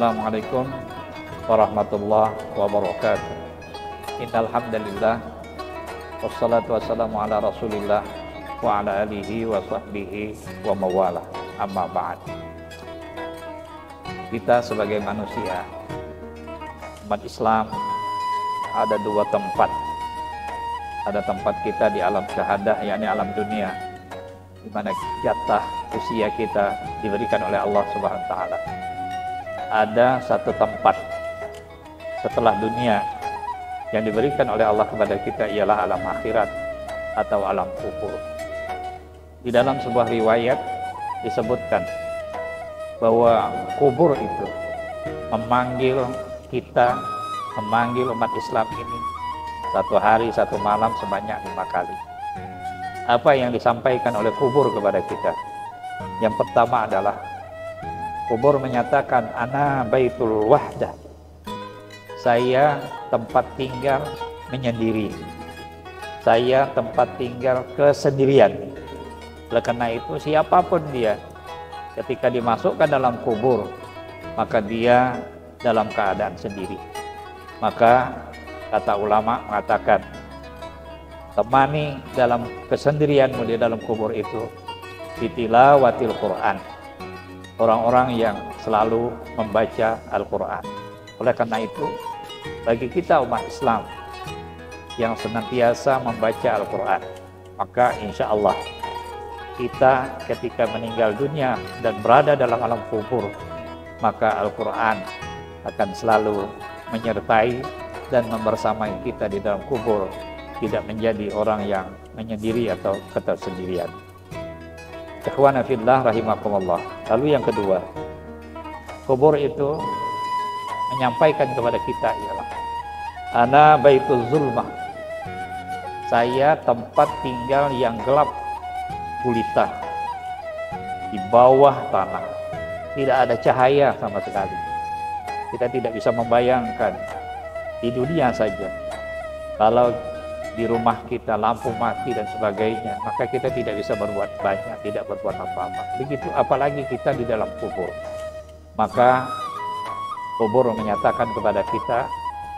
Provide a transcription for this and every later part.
Assalamualaikum warahmatullahi wabarakatuh. Innal hamdalillah wassalatu wassalamu ala Rasulillah wa ala alihi wa sahbihi wa mawalah. Amma ba'd. Kita sebagai manusia, umat Islam, ada dua tempat. Ada tempat kita di alam syahadah, yakni alam dunia, di mana jatah usia kita diberikan oleh Allah Subhanahu wa taala. Ada satu tempat setelah dunia yang diberikan oleh Allah kepada kita, ialah alam akhirat atau alam kubur. Di dalam sebuah riwayat disebutkan bahwa kubur itu memanggil kita, memanggil umat Islam ini satu hari satu malam sebanyak 5 kali. Apa yang disampaikan oleh kubur kepada kita? Yang pertama adalah kubur menyatakan, ana baitul wahdah, saya tempat tinggal menyendiri, saya tempat tinggal kesendirian. Oleh karena itu siapapun dia, ketika dimasukkan dalam kubur, maka dia dalam keadaan sendiri. Maka kata ulama mengatakan, temani dalam kesendirianmu di dalam kubur itu bitilawatil Quran, orang-orang yang selalu membaca Al-Quran. Oleh karena itu, bagi kita umat Islam yang senantiasa membaca Al-Quran, maka insya Allah kita ketika meninggal dunia dan berada dalam alam kubur, maka Al-Quran akan selalu menyertai dan membersamai kita di dalam kubur, tidak menjadi orang yang menyendiri atau ketersendirian. Ikhwana fillah rahimakumullah. Lalu yang kedua, kubur itu menyampaikan kepada kita ialah, ana baitul zulmah, saya tempat tinggal yang gelap gulita, di bawah tanah, tidak ada cahaya sama sekali. Kita tidak bisa membayangkan di dunia saja, kalau di rumah kita lampu mati dan sebagainya, maka kita tidak bisa berbuat banyak, tidak berbuat apa-apa. Begitu apalagi kita di dalam kubur. Maka kubur menyatakan kepada kita,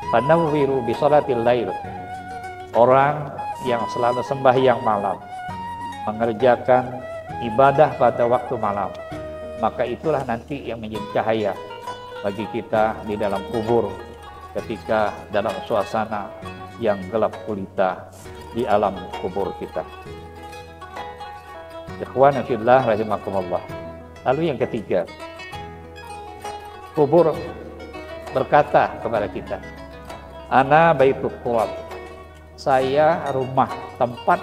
fanawwiru bi sholatil lail, orang yang selalu sembahyang malam, mengerjakan ibadah pada waktu malam, maka itulah nanti yang menjadi cahaya bagi kita di dalam kubur, ketika dalam suasana yang gelap gulita di alam kubur kita. Ikhwana fillah rahimakumullah. Lalu yang ketiga, kubur berkata kepada kita, ana baitul turab, saya rumah tempat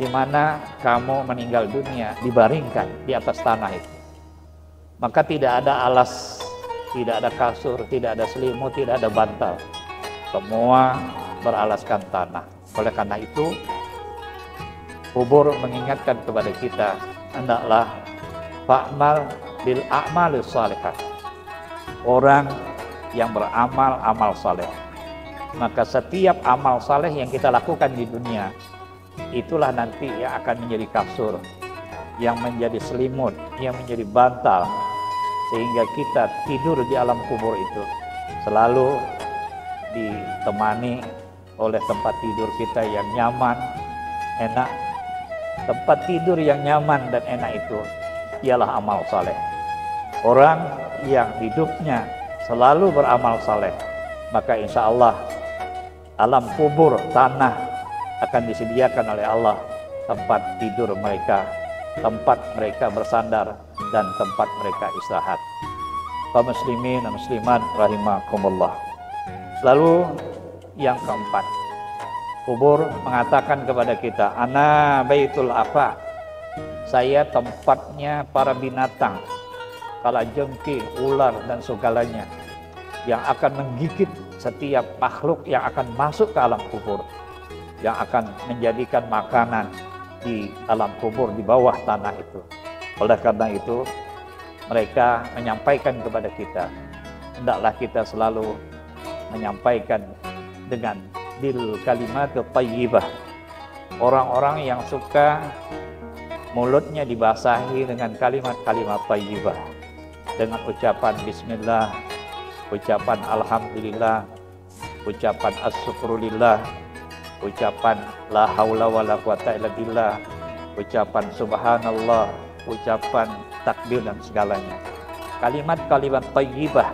di mana kamu meninggal dunia, dibaringkan di atas tanah itu. Maka tidak ada alas, tidak ada kasur, tidak ada selimut, tidak ada bantal, semua beralaskan tanah. Oleh karena itu, kubur mengingatkan kepada kita, hendaklah fa'mal bil a'malis salihah, orang yang beramal amal saleh. Maka setiap amal saleh yang kita lakukan di dunia, itulah nanti yang akan menjadi kasur, yang menjadi selimut, yang menjadi bantal, sehingga kita tidur di alam kubur itu selalu ditemani oleh tempat tidur kita yang nyaman, enak. Tempat tidur yang nyaman dan enak itu ialah amal saleh. Orang yang hidupnya selalu beramal saleh, maka insya Allah alam kubur, tanah, akan disediakan oleh Allah tempat tidur mereka, tempat mereka bersandar, dan tempat mereka istirahat. Kaum muslimin dan muslimat rahimakumullah. Lalu yang keempat, kubur mengatakan kepada kita, ana baitul afa, saya tempatnya para binatang, kalajengking, ular dan segalanya yang akan menggigit setiap makhluk yang akan masuk ke alam kubur, yang akan menjadikan makanan di alam kubur di bawah tanah itu. Oleh karena itu, mereka menyampaikan kepada kita, hendaklah kita selalu menyampaikan dengan bil kalimat thayyibah. Orang-orang yang suka mulutnya dibasahi dengan kalimat-kalimat thayyibah, dengan ucapan bismillah, ucapan alhamdulillah, ucapan as-syukrulillah, ucapan la haula wala quwata illa billah, ucapan subhanallah, ucapan takbir dan segalanya. Kalimat-kalimat thayyibah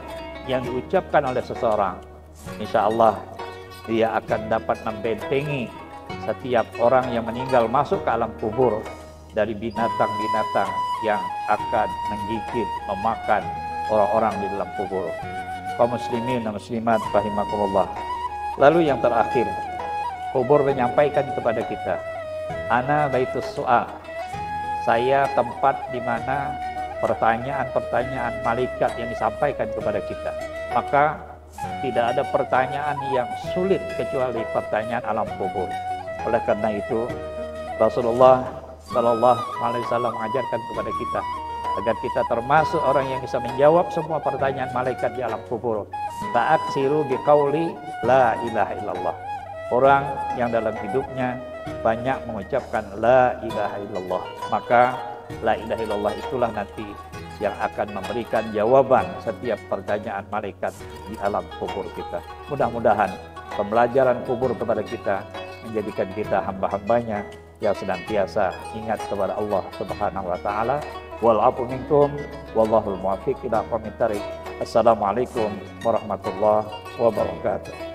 yang diucapkan oleh seseorang, insya Allah dia akan dapat membentengi setiap orang yang meninggal masuk ke alam kubur dari binatang-binatang yang akan menggigit, memakan orang-orang di dalam kubur. Kaum muslimin dan muslimat rahimakumullah. Lalu yang terakhir, kubur menyampaikan kepada kita, ana baitus su'al. Saya tempat di mana pertanyaan-pertanyaan malaikat yang disampaikan kepada kita. Maka tidak ada pertanyaan yang sulit kecuali pertanyaan alam kubur. Oleh karena itu, Rasulullah Shallallahu Alaihi Wasallam mengajarkan kepada kita agar kita termasuk orang yang bisa menjawab semua pertanyaan malaikat di alam kubur. Ta'aksiru biqauli la ilaha illallah. Orang yang dalam hidupnya banyak mengucapkan la ilaha illallah, maka la ilaha illallah itulah nanti yang akan memberikan jawaban setiap pertanyaan malaikat di alam kubur kita. Mudah-mudahan pembelajaran kubur kepada kita menjadikan kita hamba-hambanya yang senantiasa ingat kepada Allah Subhanahu wa taala. Wal afu minkum wallahul muwaffiq ila aqwamit thariq. Assalamualaikum warahmatullahi wabarakatuh.